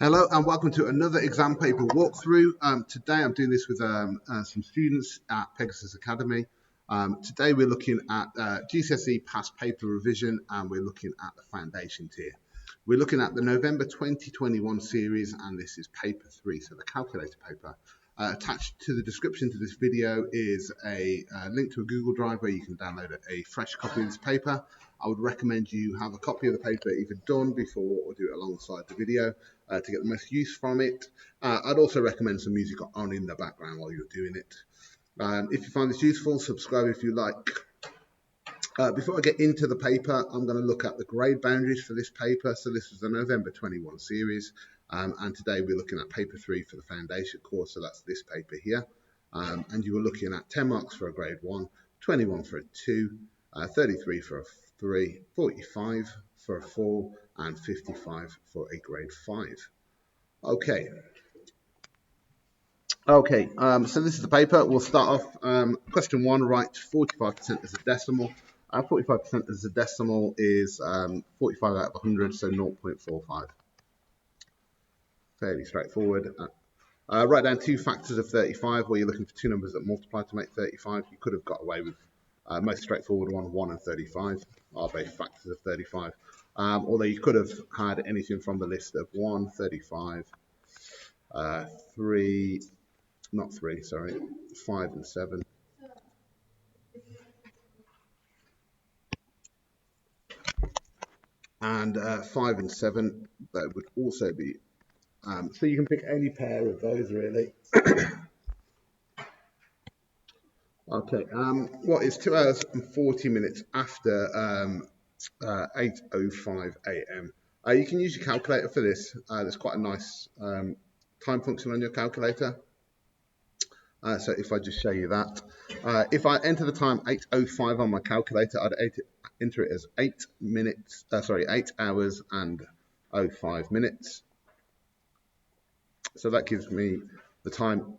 Hello and welcome to another exam paper walkthrough. Today I'm doing this with some students at Pegasus Academy. Today we're looking at GCSE past paper revision and we're looking at the foundation tier. We're looking at the November 2021 series and this is paper 3, so the calculator paper. Attached to the description to this video is a link to a Google Drive where you can download a fresh copy of this paper. I would recommend you have a copy of the paper either done before or do it alongside the video to get the most use from it. I'd also recommend some music on in the background while you're doing it. If you find this useful, subscribe if you like. Before I get into the paper, I'm going to look at the grade boundaries for this paper. So this was the November 21 series, and today we're looking at paper 3 for the foundation course, so that's this paper here. And you were looking at 10 marks for a grade 1, 21 for a 2, 33 for a 3, 45 for a 4, and 55 for a grade 5. Okay. So this is the paper. We'll start off. Question 1, write 45% as a decimal. 45% as a decimal is 45 out of 100, so 0.45. Fairly straightforward. Write down two factors of 35, where you're looking for two numbers that multiply to make 35. You could have got away with most straightforward one, 1 and 35 are both factors of 35. Although you could have had anything from the list of 1, 35, 5 and 7. And 5 and 7, that would also be, so you can pick any pair of those really. Okay, what is 2 hours and 40 minutes after 8:05 a.m.? You can use your calculator for this. There's quite a nice time function on your calculator. So if I just show you that, if I enter the time 8:05 on my calculator, I'd enter it as 8 hours and 05 minutes. So that gives me the time.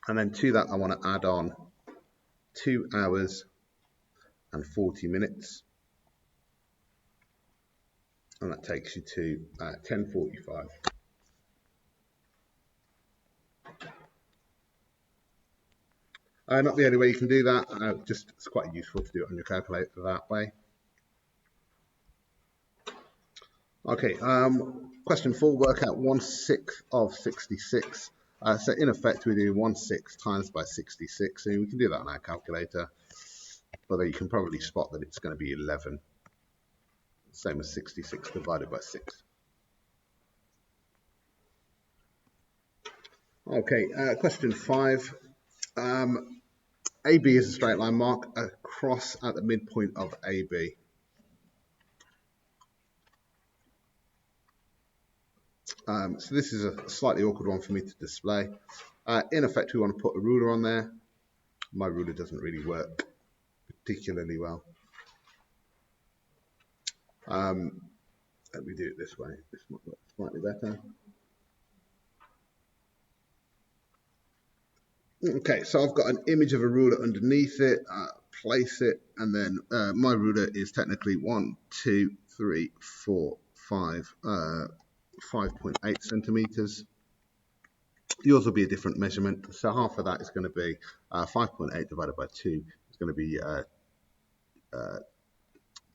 And then to that, I want to add on 2 hours and 40 minutes. And that takes you to 10:45. Not the only way you can do that, just it's quite useful to do it on your calculator that way. Okay, question 4, work out 1/6 of 66. So in effect, we do 1/6 times by 66, and we can do that on our calculator, although you can probably spot that it's going to be 11, same as 66 divided by 6. Okay, question 5. AB is a straight line. Mark a cross at the midpoint of AB. So this is a slightly awkward one for me to display. In effect, we want to put a ruler on there. My ruler doesn't really work particularly well. Let me do it this way. This might work slightly better. Okay, so I've got an image of a ruler underneath it, place it, and then my ruler is technically 1, 2, 3, 4, 5, 5.8 centimeters. Yours will be a different measurement, so half of that is going to be 5.8 divided by 2 is going to be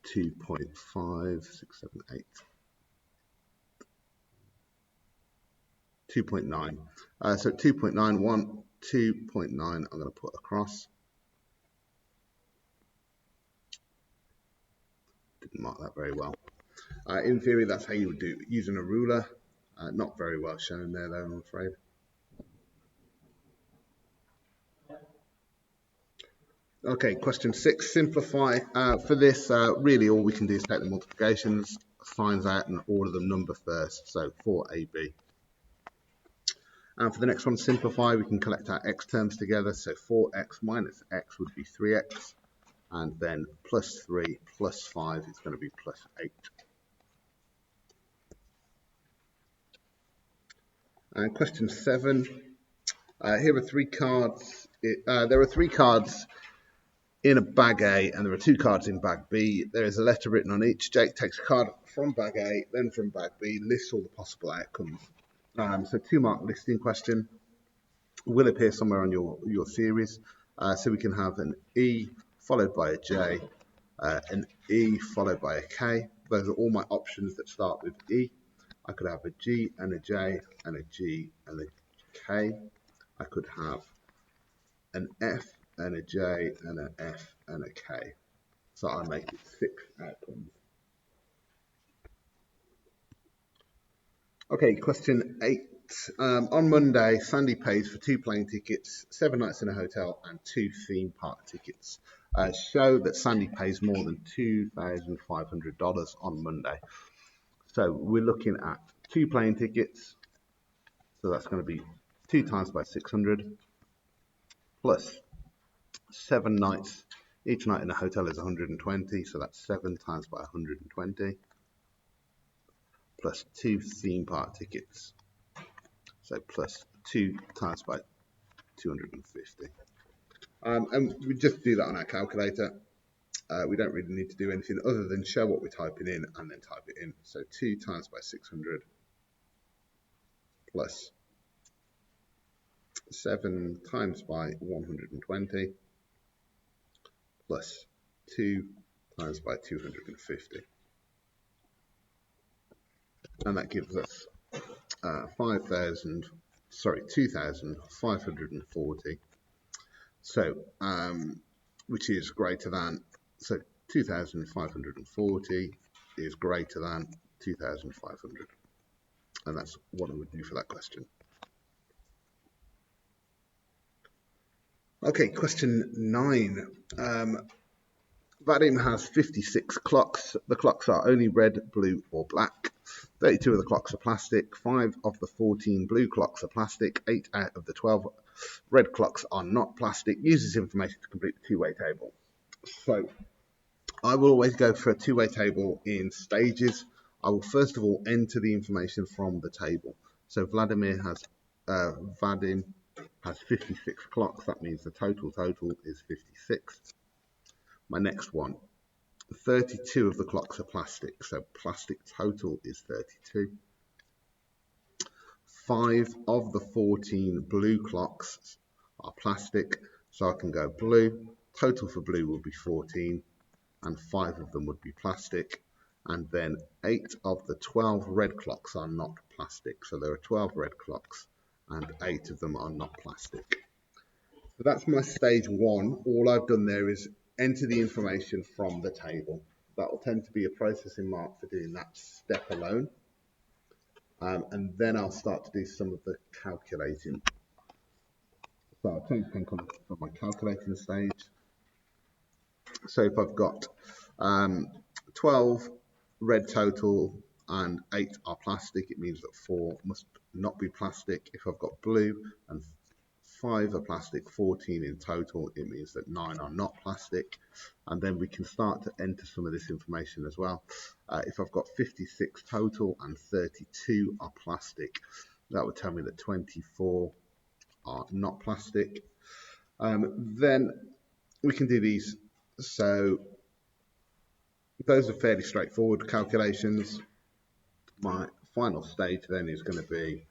2.5, 6, 7, 8. 2.9. So 2.91, 2.9, I'm going to put across. Didn't mark that very well. In theory, that's how you would do it, using a ruler. Not very well shown there, though, I'm afraid. Okay, question 6, simplify. For this, really all we can do is take the multiplications, signs out, and order them number first, so 4AB. And for the next one, simplify, we can collect our x terms together, so 4x minus x would be 3x, and then plus 3 plus 5 is going to be plus 8. And question 7, here are 3 cards. There are 3 cards in a bag A and there are 2 cards in bag B. There is a letter written on each. Jake takes a card from bag A, then from bag B, lists all the possible outcomes. So 2-mark listing question will appear somewhere on your series. So we can have an E followed by a J, an E followed by a K. Those are all my options that start with E. I could have a G and a J and a G and a K. I could have an F and a J and an F and a K. So I make it 6 outcomes. Okay, question 8. On Monday, Sandy pays for 2 plane tickets, 7 nights in a hotel, and 2 theme park tickets. Show that Sandy pays more than $2,500 on Monday. So we're looking at 2 plane tickets. So that's going to be 2 times by 600 plus 7 nights. Each night in a hotel is 120, so that's 7 times by 120 plus 2 theme park tickets. So plus 2 times by 250. And we just do that on our calculator. We don't really need to do anything other than show what we're typing in and then type it in. So 2 times by 600 plus 7 times by 120 plus 2 times by 250. And that gives us 2,540. So, which is greater than, so 2,540 is greater than 2,500. And that's what I would do for that question. Okay, question 9. Vadim has 56 clocks. The clocks are only red, blue, or black. 32 of the clocks are plastic. 5 of the 14 blue clocks are plastic. 8 out of the 12 red clocks are not plastic. Use this information to complete the two-way table. So I will always go for a two-way table in stages. I will first of all enter the information from the table. So Vadim has 56 clocks. That means the total is 56. My next one, 32 of the clocks are plastic, so plastic total is 32. 5 of the 14 blue clocks are plastic, so I can go blue. Total for blue will be 14, and 5 of them would be plastic. And then 8 of the 12 red clocks are not plastic, so there are 12 red clocks, and 8 of them are not plastic. So that's my stage 1. All I've done there is enter the information from the table. That will tend to be a processing mark for doing that step alone. And then I'll start to do some of the calculating. So I'll take pen from my calculating stage. So if I've got 12 red total and 8 are plastic, it means that 4 must not be plastic. If I've got blue and 5 are plastic, 14 in total, it means that 9 are not plastic. And then we can start to enter some of this information as well. If I've got 56 total and 32 are plastic, that would tell me that 24 are not plastic. Then we can do these. So those are fairly straightforward calculations. My final stage then is going to be,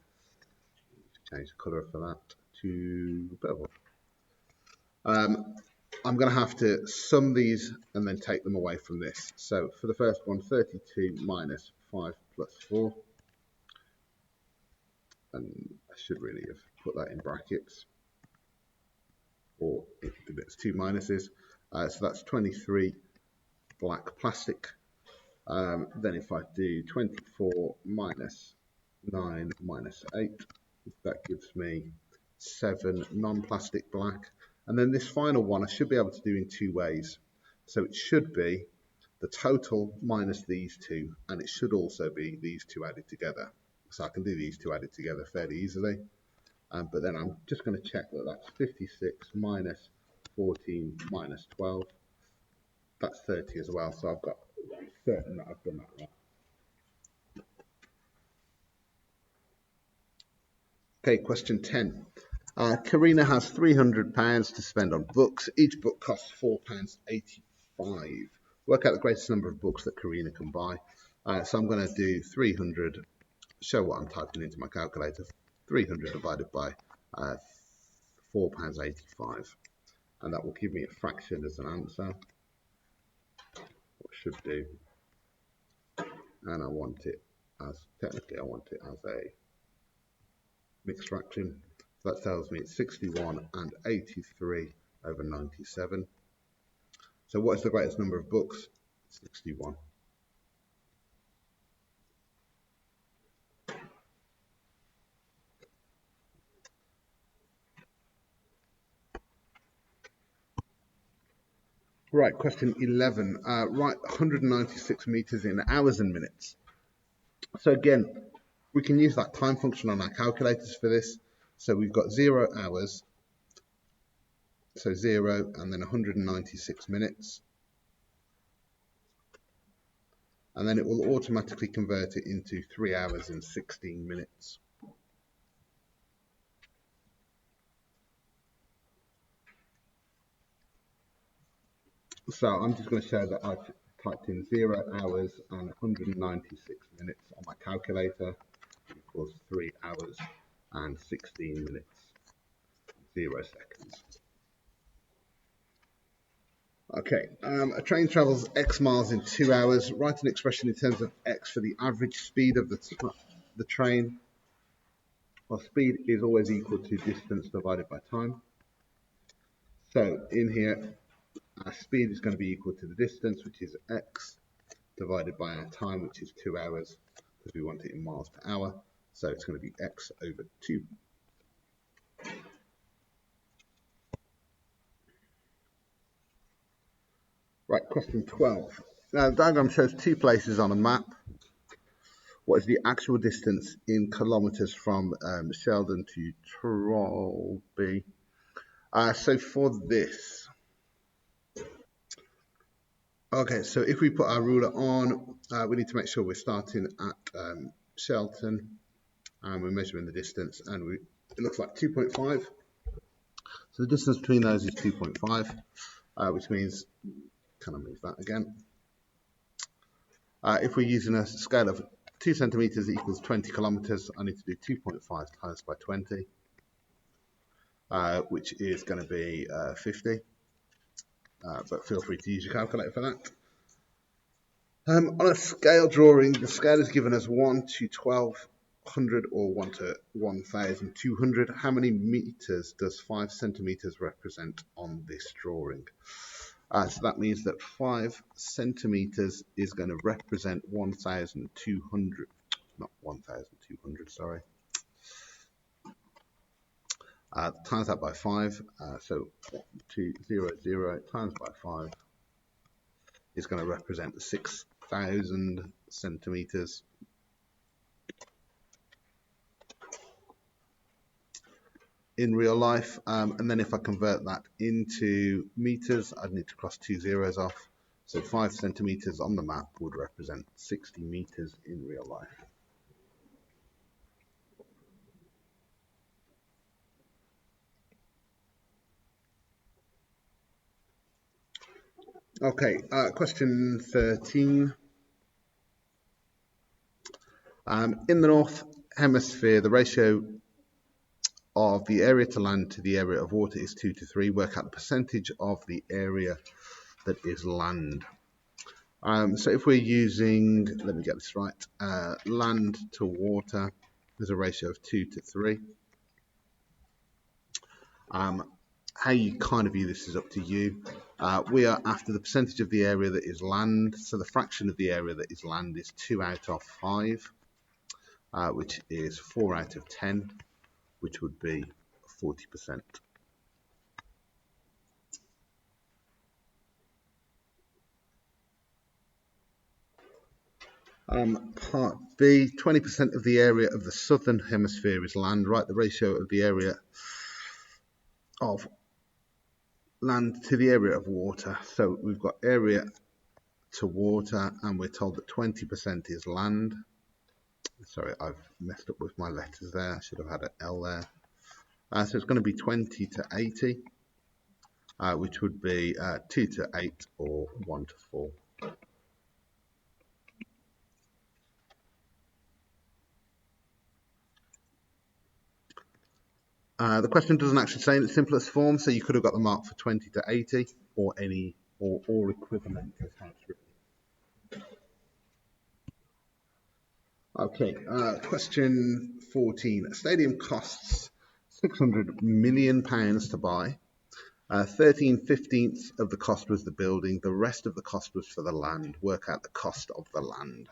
change the colour for that to purple. I'm going to have to sum these and then take them away from this. So for the first one, 32 minus 5 plus 4. And I should really have put that in brackets. Or it's 2 minuses. So that's 23 black plastic. Then if I do 24 minus 9 minus 8, that gives me 7 non-plastic black. And then this final one I should be able to do in 2 ways. So it should be the total minus these 2, and it should also be these 2 added together. So I can do these 2 added together fairly easily. But then I'm just going to check that that's 56 minus 14 minus 12. That's 30 as well, so I've got certain that I've done that right. Okay, question 10. Karina has £300 to spend on books. Each book costs £4.85. Work out the greatest number of books that Karina can buy. So I'm going to do 300, show what I'm typing into my calculator. 300 divided by £4.85. And that will give me a fraction as an answer. What should do. And I want it as, technically I want it as a mixed fraction. So that tells me it's 61 and 83 over 97. So what is the greatest number of books? 61. Right, question 11. Write 196 meters in hours and minutes. So again, we can use that time function on our calculators for this. So we've got 0 hours, so 0, and then 196 minutes. And then it will automatically convert it into 3 hours and 16 minutes. So I'm just going to show that I've typed in 0 hours and 196 minutes on my calculator, equals 3 hours and 16 minutes, 0 seconds. Okay, a train travels X miles in 2 hours. Write an expression in terms of X for the average speed of the train. Well, speed is always equal to distance divided by time. So in here, our speed is going to be equal to the distance, which is X, divided by our time, which is 2 hours, because we want it in miles per hour. So it's going to be X over 2. Right, question 12. Now, the diagram shows 2 places on a map. What is the actual distance in kilometres from Sheldon to Trollby? So for this, okay, so if we put our ruler on, we need to make sure we're starting at Shelton, and we're measuring the distance, and it looks like 2.5. So the distance between those is 2.5, which means, can I move that again? If we're using a scale of 2 centimetres equals 20 kilometres, I need to do 2.5 times by 20, which is going to be 50. But feel free to use your calculator for that. On a scale drawing, the scale is given as 1 to 1200 or 1 to 1200. How many meters does 5 centimeters represent on this drawing? So that means that 5 centimeters is going to represent 1,200, not 1,200, sorry. Times that by 5, so 200 times by 5 is going to represent 6,000 centimeters. In real life, and then if I convert that into meters, I'd need to cross 2 zeros off. So 5 centimeters on the map would represent 60 meters in real life. Okay, question 13. In the North Hemisphere, the ratio of the area to land to the area of water is 2 to 3. Work out the percentage of the area that is land. So if we're using, let me get this right, land to water, there's a ratio of 2 to 3. How you kind of view this is up to you. We are after the percentage of the area that is land, so the fraction of the area that is land is 2 out of 5, which is 4 out of 10, which would be 40%. Part B, 20% of the area of the southern hemisphere is land, right? The ratio of the area of land to the area of water. So we've got area to water, and we're told that 20% is land. Sorry, I've messed up with my letters there. I should have had an L there. So it's going to be 20 to 80, which would be 2 to 8 or 1 to 4. The question doesn't actually say in its simplest form, so you could have got the mark for 20 to 80 or any or equivalent as how it's written. Okay, question 14. A stadium costs £600 million to buy. 13/15 of the cost was the building. The rest of the cost was for the land. Work out the cost of the land.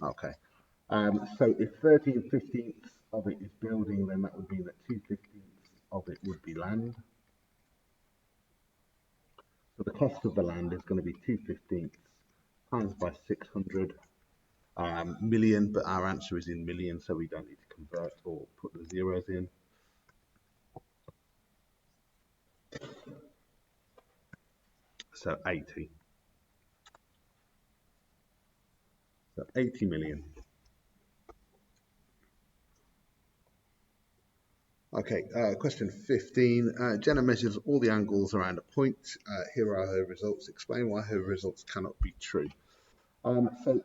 Okay. So if 13/15 of it is building, then that would mean that 2/15 of it would be land. So the cost of the land is going to be 2/15 times by 600 million, but our answer is in millions, so we don't need to convert or put the zeros in. So 80. So 80 million. Okay, question 15. Jenna measures all the angles around a point. Here are her results. Explain why her results cannot be true. So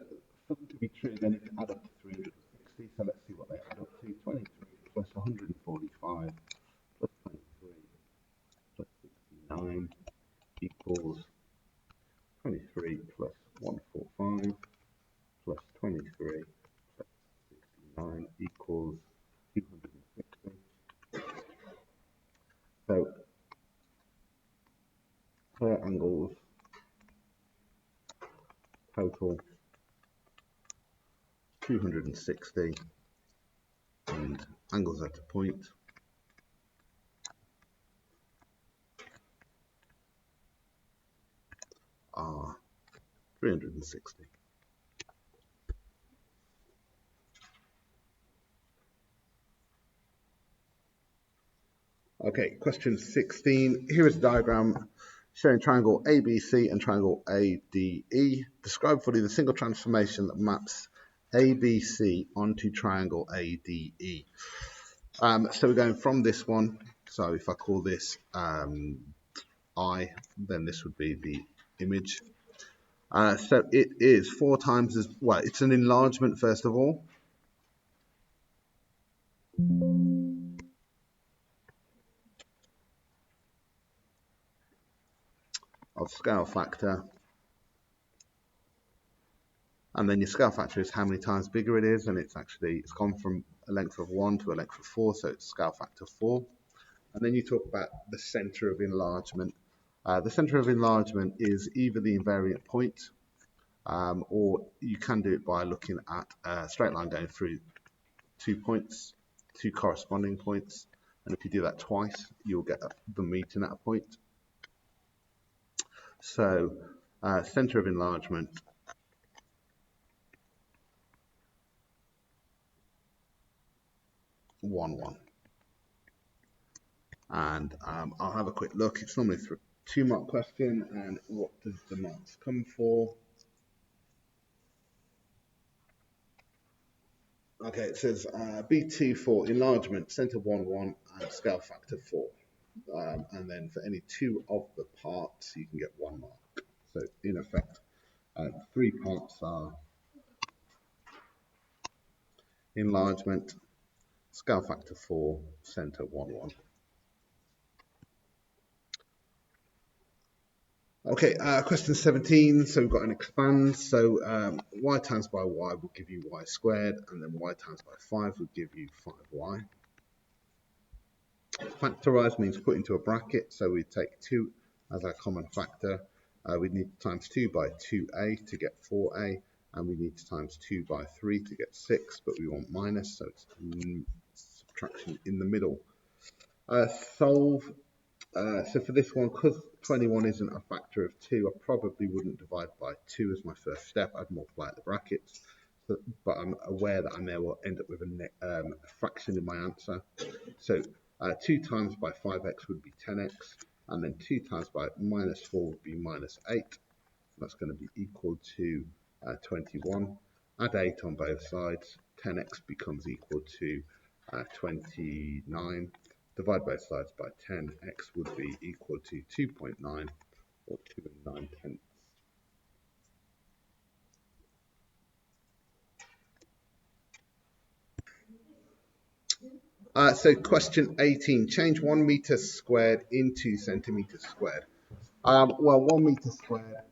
for them to be true, they need to add up to 360. So let's see what they add up to. 23 plus 145 plus 23 plus 69 equals 23 plus 145 plus 23 plus 69 equals 260. So her angles total 260, and angles at a point are 360. Okay, question 16. Here is a diagram showing triangle ABC and triangle ADE. Describe fully the single transformation that maps ABC onto triangle ADE. So we're going from this one. So if I call this I, then this would be the image. So it is 4 times as, well, it's an enlargement first of all. Of scale factor. And then your scale factor is how many times bigger it is, and it's gone from a length of 1 to a length of 4, so it's scale factor 4. And then you talk about the center of enlargement. The center of enlargement is either the invariant point, or you can do it by looking at a straight line going through 2 points, 2 corresponding points. And if you do that twice, you'll get them meeting at a point. So center of enlargement 1, 1. And I'll have a quick look. It's normally a 2-mark question, and what does the marks come for? Okay, it says B2 for enlargement, center 1, 1, and scale factor 4. And then for any 2 of the parts, you can get 1 mark. So in effect, 3 parts are enlargement, scale factor 4, center 1, 1. Okay, question 17. So we've got an expand. So y times by y will give you y squared, and then y times by 5 will give you 5y. Factorize means put into a bracket. So we take 2 as our common factor. We need to times 2 by 2a to get 4a, and we need to times 2 by 3 to get 6, but we want minus, so it's subtraction in the middle. Solve. So for this one, because 21 isn't a factor of 2, I probably wouldn't divide by 2 as my first step. I'd multiply the brackets, but I'm aware that I may well end up with a fraction in my answer. So 2 times by 5x would be 10x, and then 2 times by minus 4 would be minus 8. That's going to be equal to 21. Add 8 on both sides. 10x becomes equal to 29. divide both sides by 10, x would be equal to 2.9 or 2 9/10. So question 18, change 1 meter squared into centimeters squared. Well, 1 meter squared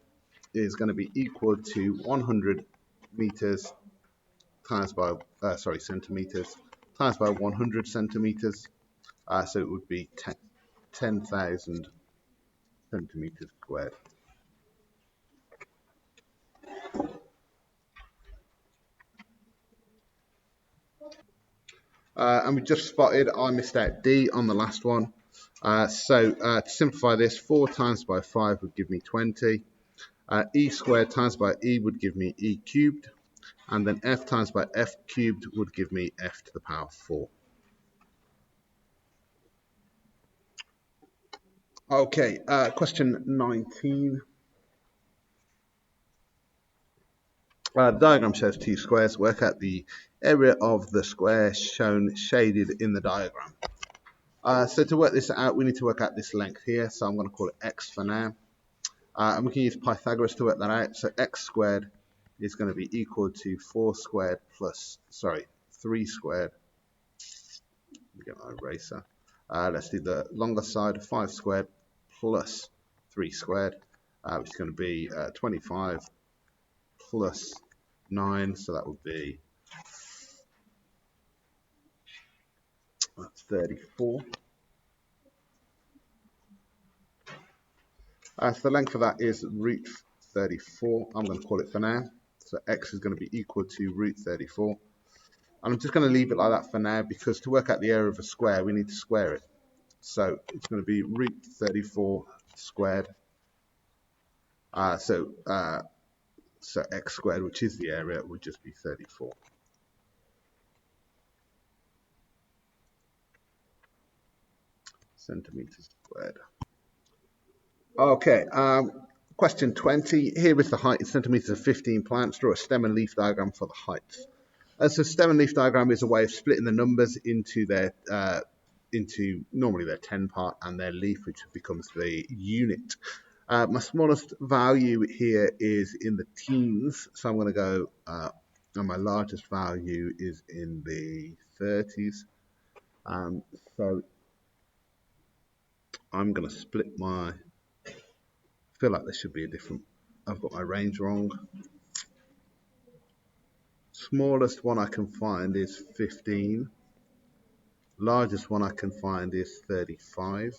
is going to be equal to 100 meters times by, centimeters times by 100 centimeters. So it would be 10,000 centimeters squared. And we just spotted I missed out D on the last one. To simplify this, 4 times by 5 would give me 20. E squared times by E would give me E cubed. And then F times by F cubed would give me F to the power 4. Okay, question 19. The diagram shows two squares. Work out the area of the square shown shaded in the diagram. So to work this out, we need to work out this length here. So I'm going to call it x for now. And we can use Pythagoras to work that out. So x squared is going to be equal to 4 squared plus, 3 squared. Let me get my eraser. Let's do the longer side, 5 squared plus 3 squared, which is going to be 25 plus 9. So that would be, that's 34. So the length of that is root 34. I'm going to call it for now. So x is going to be equal to root 34. And I'm just going to leave it like that for now because to work out the area of a square, we need to square it. So it's going to be root 34 squared. So x squared, which is the area, would just be 34. Centimeters squared. Okay, question 20. Here is the height in centimeters of 15 plants. Draw a stem and leaf diagram for the heights. So stem and leaf diagram is a way of splitting the numbers into normally their 10 part and their leaf, which becomes the unit. My smallest value here is in the teens, so I'm going to go, and my largest value is in the 30s. So I'm going to split I feel like there should be a different, I've got my range wrong. Smallest one I can find is 15. Largest one I can find is 35.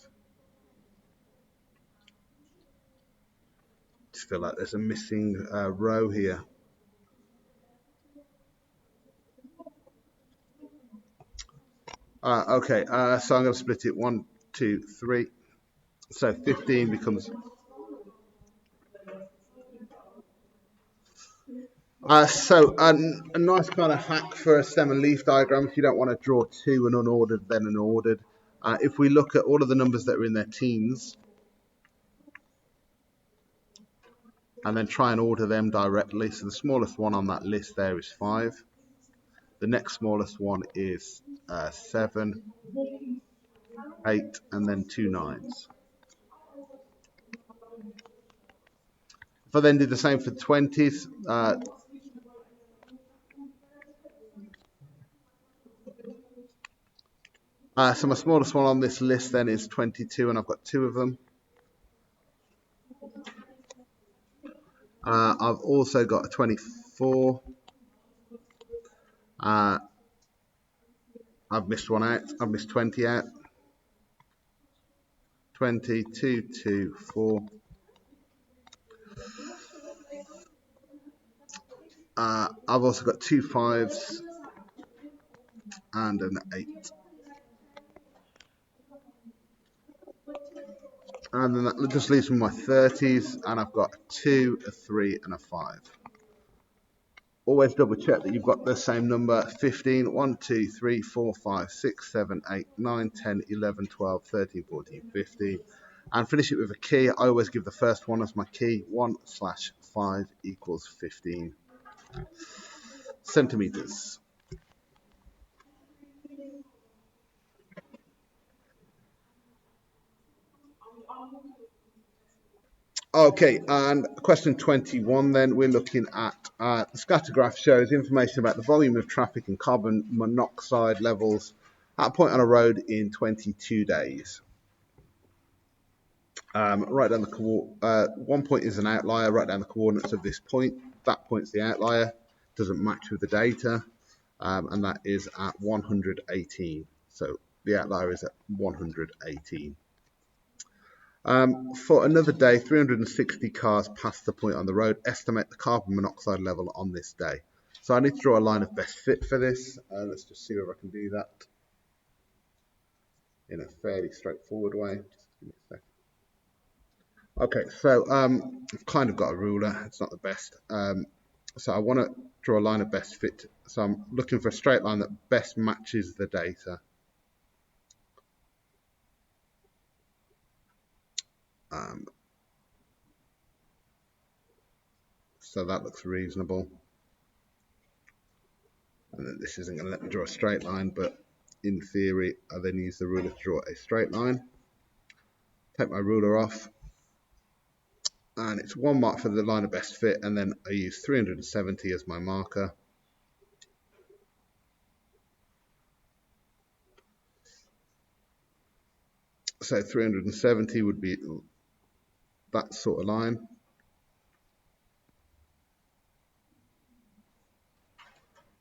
Just feel like there's a missing row here. Okay, so I'm going to split it 1, 2, 3. So 15 becomes. A nice kind of hack for a stem and leaf diagram if you don't want to draw two, an unordered, then an ordered. If we look at all of the numbers that are in their teens, and then try and order them directly. So the smallest one on that list there is 5. The next smallest one is 7, 8, and then 2 9s. If I then did the same for 20s, so my smallest one on this list then is 22, and I've got 2 of them. I've also got a 24. I've missed one out. I've missed 20 out. 20, 2, 2, 4. I've also got 2 5s and an 8. And then that just leaves me my 30s, and I've got a 2, a 3, and a 5. Always double check that you've got the same number. 15, 1, 2, 3, 4, 5, 6, 7, 8, 9, 10, 11, 12, 13, 14, 15. And finish it with a key. I always give the first one as my key. 1/5 equals 15 centimeters. Okay, and question 21 then, we're looking at the scatter graph shows information about the volume of traffic and carbon monoxide levels at a point on a road in 22 days. Write down the one point is an outlier, write down the coordinates of this point. That point's the outlier, doesn't match with the data, and that is at 118. So the outlier is at 118. For another day, 360 cars passed the point on the road. Estimate the carbon monoxide level on this day. So I need to draw a line of best fit for this. Let's just see whether I can do that in a fairly straightforward way. Just give me a second. Okay, so I've kind of got a ruler. It's not the best. So I want to draw a line of best fit. So I'm looking for a straight line that best matches the data. So that looks reasonable. And then this isn't going to let me draw a straight line, but in theory, I then use the ruler to draw a straight line. Take my ruler off, and it's 1 mark for the line of best fit, and then I use 370 as my marker. So 370 would be that sort of line.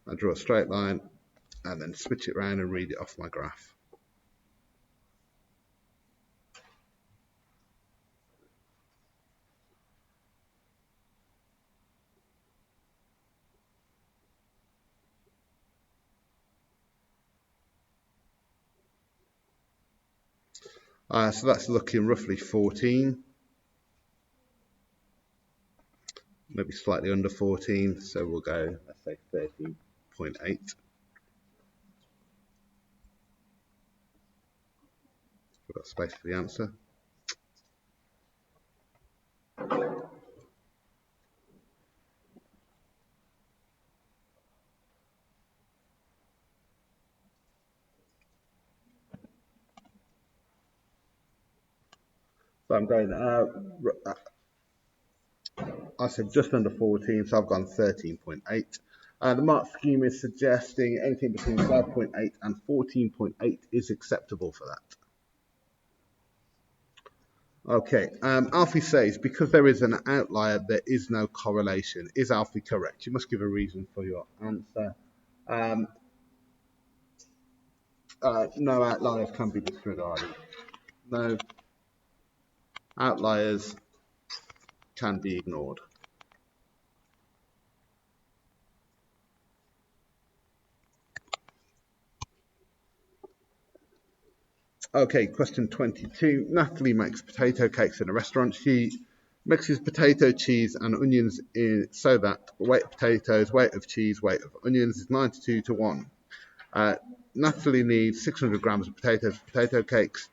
I draw a straight line, and then switch it around and read it off my graph. So that's looking roughly 14, maybe slightly under 14, so we'll go, let's say 13.8. We've got space for the answer. So I'm going, I said just under 14, so I've gone 13.8. The mark scheme is suggesting anything between 12.8 and 14.8 is acceptable for that. Okay, Alfie says, because there is an outlier, there is no correlation. Is Alfie correct? You must give a reason for your answer. No outliers can be disregarded. No outliers can be ignored. Okay, question 22. Natalie makes potato cakes in a restaurant. She mixes potato, cheese, and onions so that the weight of potatoes, weight of cheese, weight of onions is 92 to 1. Natalie needs 600 grams of potatoes for potato cakes.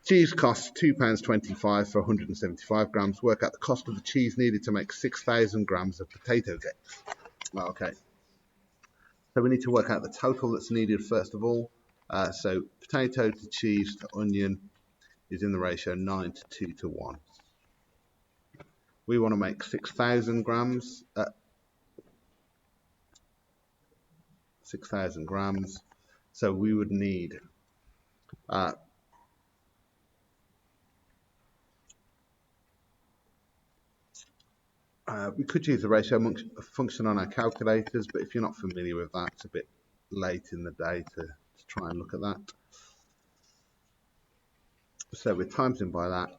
Cheese costs £2.25 for 175 grams. Work out the cost of the cheese needed to make 6,000 grams of potato cakes. Okay. So we need to work out the total that's needed first of all. So potato to cheese to onion is in the ratio 9 to 2 to 1. We want to make 6,000 grams. 6,000 grams. So we would need we could use the ratio function on our calculators, but if you're not familiar with that, it's a bit late in the day to try and look at that. So we're timesing by that.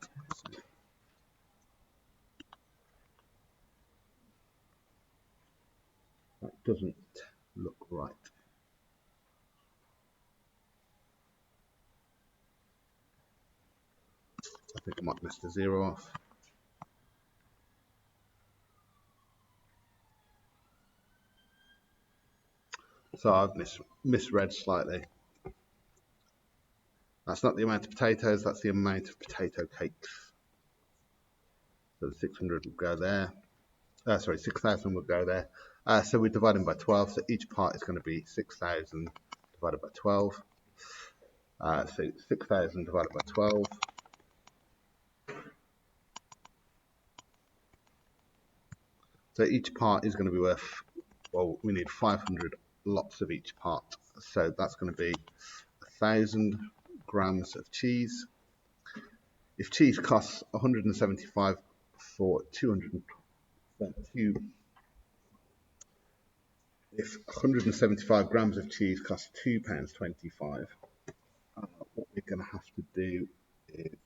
That doesn't look right. I think I might miss the 0 off. So I've misread slightly. That's not the amount of potatoes, that's the amount of potato cakes. So the 600 would go there. Sorry, 6,000 would go there. So we're dividing by 12, so each part is going to be 6,000 divided by 12. So 6,000 divided by 12 So each part is going to be worth, well, we need 500 lots of each part. So that's going to be 1,000 grams of cheese. If cheese costs 175 for 202, if 175 grams of cheese costs £2.25, what we're going to have to do is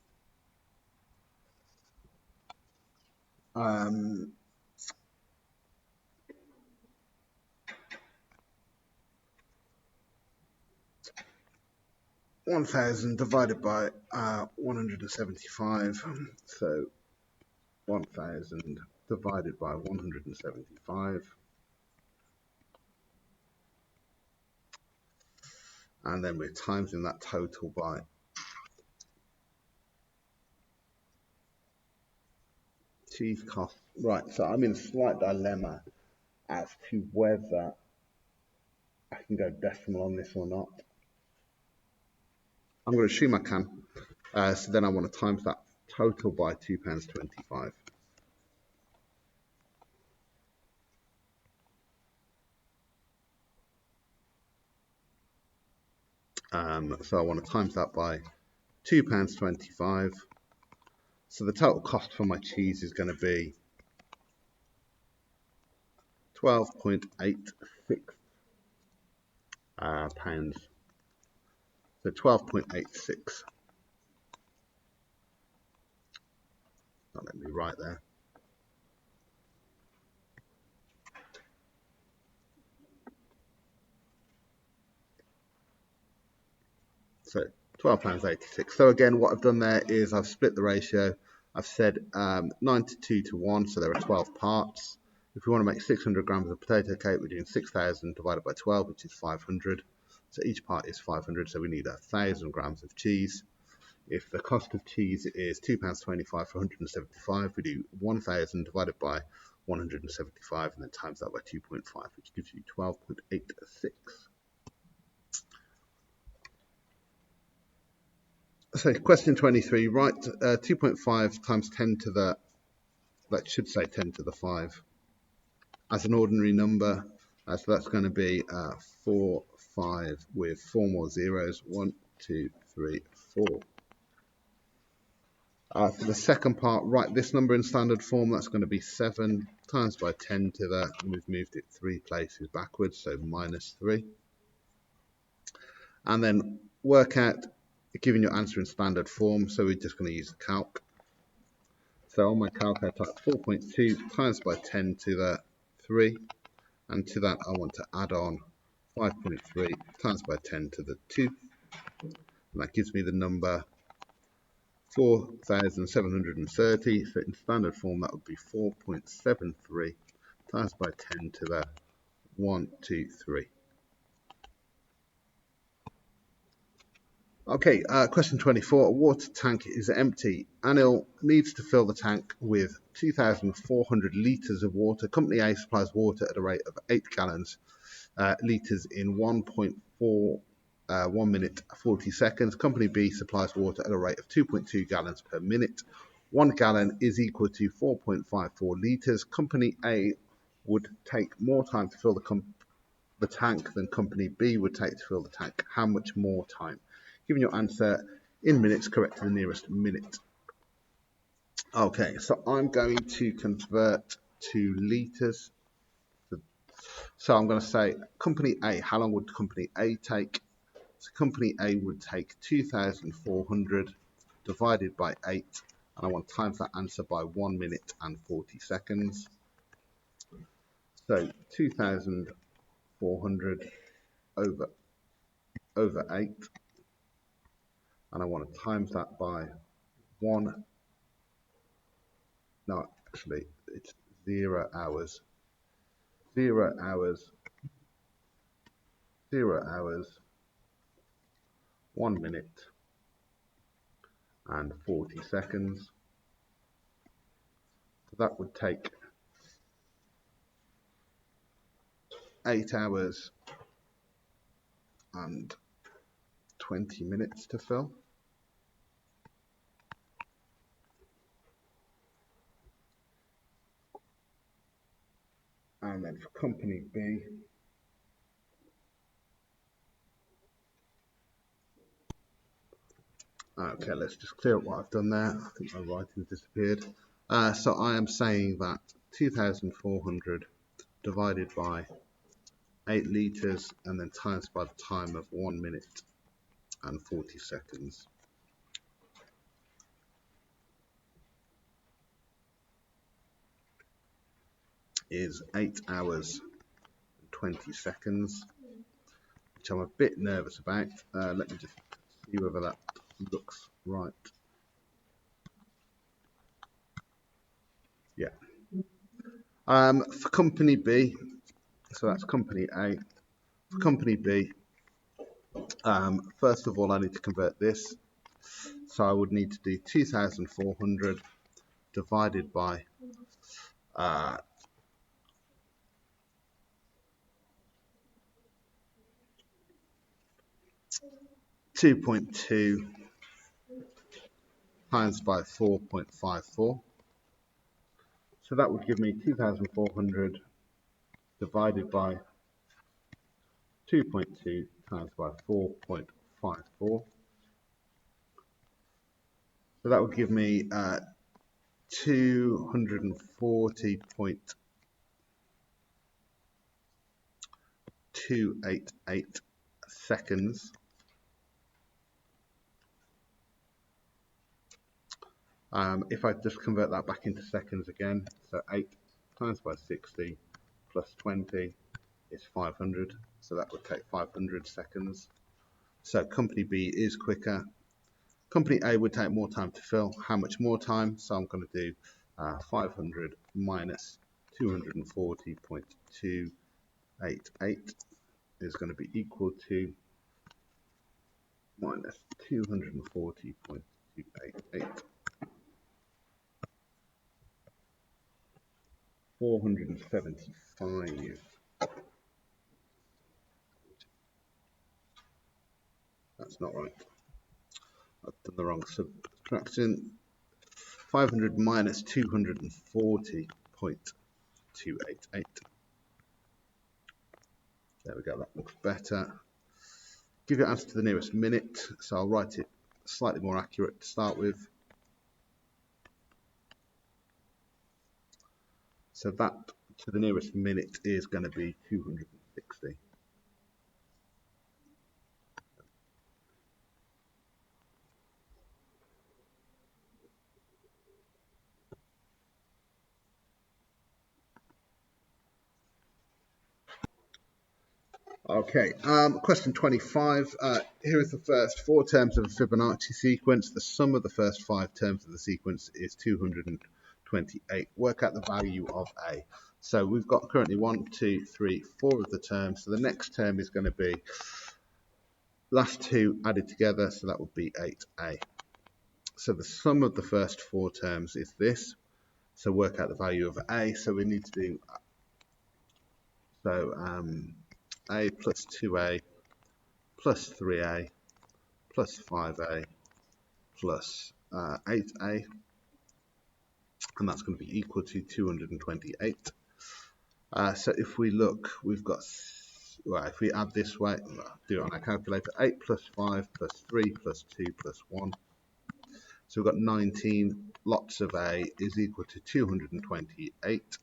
1,000 divided by 175, so 1,000 divided by 175, and then we're timesing that total by cheese cost. Right, so I'm in a slight dilemma as to whether I can go decimal on this or not. I'm going to assume I can. So then I want to times that total by £2.25. So I want to times that by £2.25. So the total cost for my cheese is going to be 12.86 pounds. So 12.86. Not let me write there. So £12.86. So again, what I've done there is I've split the ratio. I've said 92 to 1, so there are 12 parts. If we want to make 600 grams of potato cake, we're doing 6,000 divided by 12, which is 500. So each part is 500, so we need 1,000 grams of cheese. If the cost of cheese is £2.25 for 175, we do 1,000 divided by 175 and then times that by 2.5, which gives you 12.86. So question 23, write 2.5 times 10 to the, that should say 10 to the 5, as an ordinary number. So that's going to be 4, 5 with 4 more zeros, 1, 2, 3, 4. For the second part, write this number in standard form. That's going to be 7 times by 10 to the, and we've moved it 3 places backwards, so minus 3. And then work out, giving your answer in standard form, so we're just going to use the calc. So on my calc, I type 4.2 times by 10 to the 3, and to that I want to add on 5.3 times by 10 to the 2, and that gives me the number 4,730. So in standard form that would be 4.73 times by 10 to the 1, 2, 3. Okay, question 24. A water tank is empty. Anil needs to fill the tank with 2,400 litres of water. Company A supplies water at a rate of 8 gallons litres in 1.4 1 minute 40 seconds. Company B supplies water at a rate of 2.2 gallons per minute. 1 gallon is equal to 4.54 litres. Company A would take more time to fill the tank than Company B would take to fill the tank. How much more time? Giving your answer in minutes, correct to the nearest minute. Okay, so I'm going to convert to litres. So I'm going to say Company A, how long would Company A take? So Company A would take 2,400 divided by 8, and I want to times that answer by 1 minute and 40 seconds. So 2,400 over 8, and I want to times that by 1. No, actually, it's 0 hours. 0 hours. 0 hours. 1 minute and 40 seconds. So that would take 8 hours and 20 minutes to fill. And then for company B, okay, let's just clear up what I've done there. I think my writing disappeared. So I am saying that 2,400 divided by 8 litres and then times by the time of 1 minute and 40 seconds is 8 hours and 20 seconds, which I'm a bit nervous about. Let me just see whether that looks right. Yeah. For company B, so that's company A. For company B, first of all, I need to convert this. So I would need to do 2,400 divided by 2.2 times by 4.54. So that would give me 2,400 divided by 2.2 times by 4.54. So that would give me 240.288 seconds. If I just convert that back into seconds again, so 8 times by 60 plus 20 is 500, so that would take 500 seconds. So company B is quicker. Company A would take more time to fill. How much more time? So I'm going to do 500 minus 240.288 is going to be equal to minus 240.288. 475. That's not right. I've done the wrong subtraction. 500 minus 240.288. There we go, that looks better. Give your answer to the nearest minute, so I'll write it slightly more accurate to start with. So that to the nearest minute is going to be 260. Okay, question 25. Here is the first 4 terms of a Fibonacci sequence. The sum of the first 5 terms of the sequence is 228. Work out the value of A. So we've got currently 1, 2, 3, 4 of the terms. So the next term is going to be last 2 added together, so that would be 8A. So the sum of the first 4 terms is this. So work out the value of A. So we need to do A plus 2A plus 3A plus 5A plus 8A, and that's going to be equal to 228. So if we look, we've got, well, if we add this way, do it on our calculator, 8 plus 5 plus 3 plus 2 plus 1. So we've got 19 lots of A is equal to 228.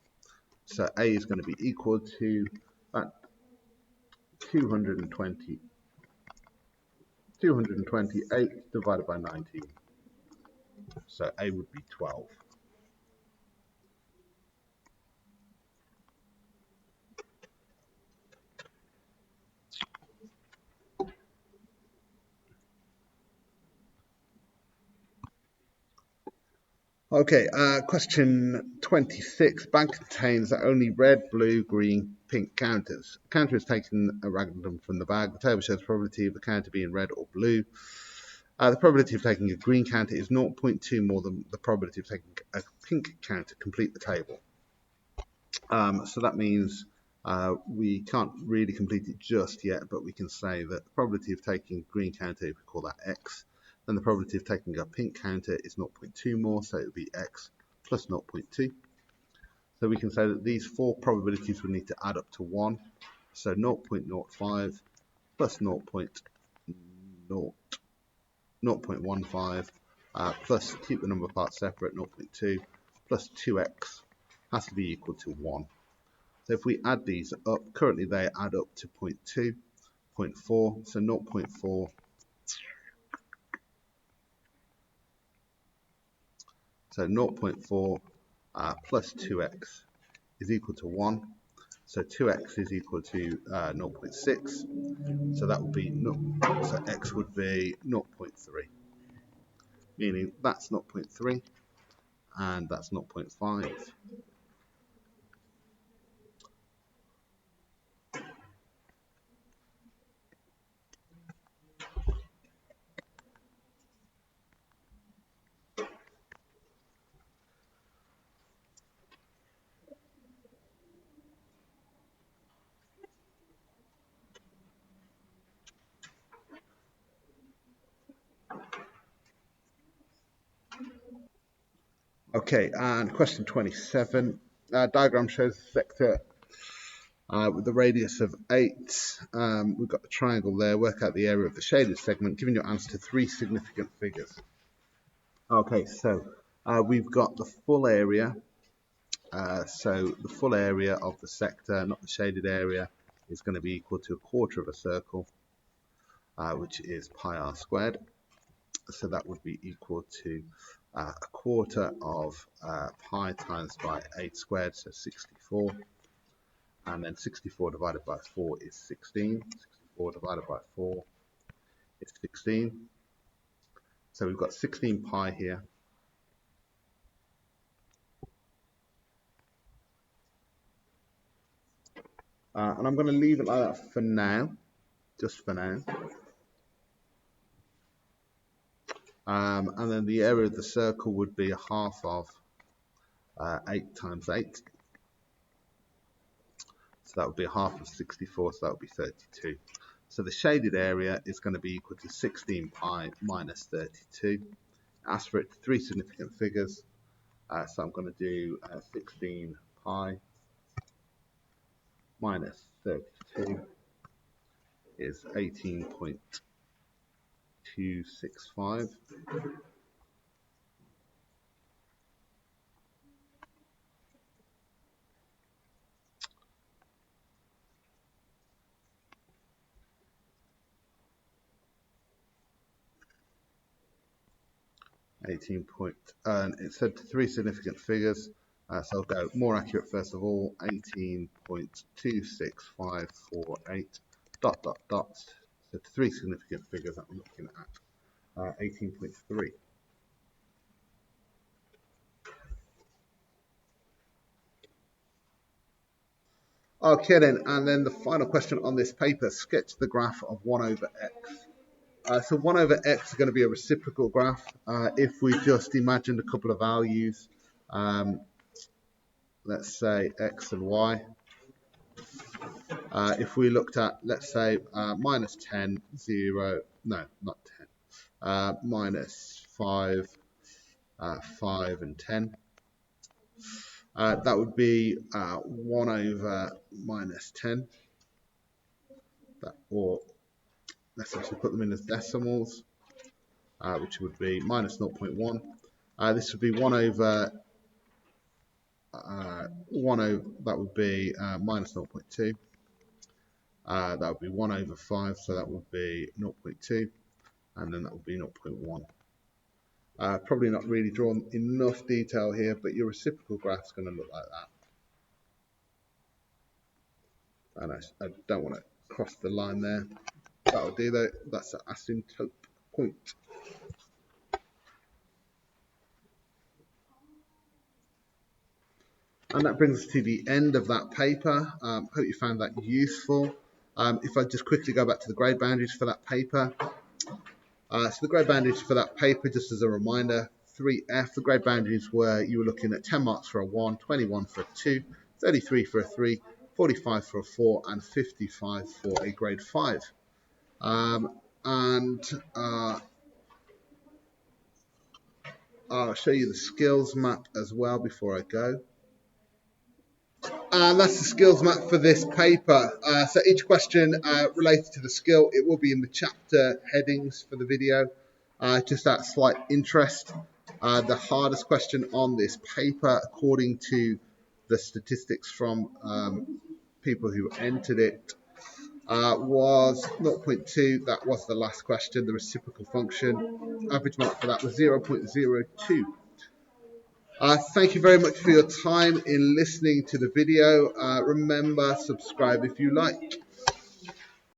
So A is going to be equal to that 228 divided by 19. So A would be 12. Okay, question 26. Bag contains only red, blue, green, pink counters. A counter is taken at random from the bag. The table shows the probability of the counter being red or blue. The probability of taking a green counter is 0.2 more than the probability of taking a pink counter. Complete the table. So that means we can't really complete it just yet, but we can say that the probability of taking a green counter, we call that X. Then the probability of taking a pink counter is 0.2 more, so it would be X plus 0.2. So we can say that these four probabilities would need to add up to 1. So 0.05 plus 0.15 plus, keep the number of parts separate, 0.2 plus 2x has to be equal to 1. So if we add these up, currently they add up to 0.2, 0.4, so 0.4. So 0.4 plus 2x is equal to 1. So 2x is equal to 0.6. So that would be, so x would be 0.3, meaning that's 0.3 and that's 0.5. Okay, and question 27. Diagram shows a sector with the radius of 8. We've got the triangle there. Work out the area of the shaded segment, giving your answer to 3 significant figures. Okay, so we've got the full area. So the full area of the sector, not the shaded area, is going to be equal to a quarter of a circle, which is pi r squared. So that would be equal to a quarter of pi times by 8 squared, so 64. And then 64 divided by 4 is 16. 64 divided by 4 is 16. So we've got 16 pi here. And I'm going to leave it like that for now, just for now. And then the area of the circle would be a half of 8 times 8. So that would be a half of 64, so that would be 32. So the shaded area is going to be equal to 16 pi minus 32. Ask for it to 3 significant figures. So I'm going to do 16 pi minus 32 is 18.265. 18 point, it said 3 significant figures, so I'll go more accurate first of all, 18.26548 dot dot dot, so 3 significant figures that I'm looking at, 18.3. Okay then, and then the final question on this paper, sketch the graph of 1 over x. So 1 over x is going to be a reciprocal graph. If we just imagined a couple of values, let's say x and y. If we looked at, let's say, minus 10, 0, no, not 10, minus 5, 5 and 10. That would be 1 over minus 10. Or let's actually put them in as decimals, which would be minus 0.1. This would be 1 over, that would be minus 0.2. That would be 1 over 5, so that would be 0.2, and then that would be 0.1. Probably not really drawn enough detail here, but your reciprocal graph is going to look like that. And I don't want to cross the line there. That'll do though. That's an asymptote point. And that brings us to the end of that paper. Hope you found that useful. If I just quickly go back to the grade boundaries for that paper. So the grade boundaries for that paper, just as a reminder, 3F, the grade boundaries were, you were looking at 10 marks for a 1, 21 for a 2, 33 for a 3, 45 for a 4, and 55 for a grade 5. I'll show you the skills map as well before I go. And that's the skills map for this paper. So each question related to the skill, it will be in the chapter headings for the video. Just that slight interest. The hardest question on this paper, according to the statistics from people who entered it, was 0.2. That was the last question, the reciprocal function. Average mark for that was 0.02. Thank you very much for your time in listening to the video. Remember, subscribe if you like.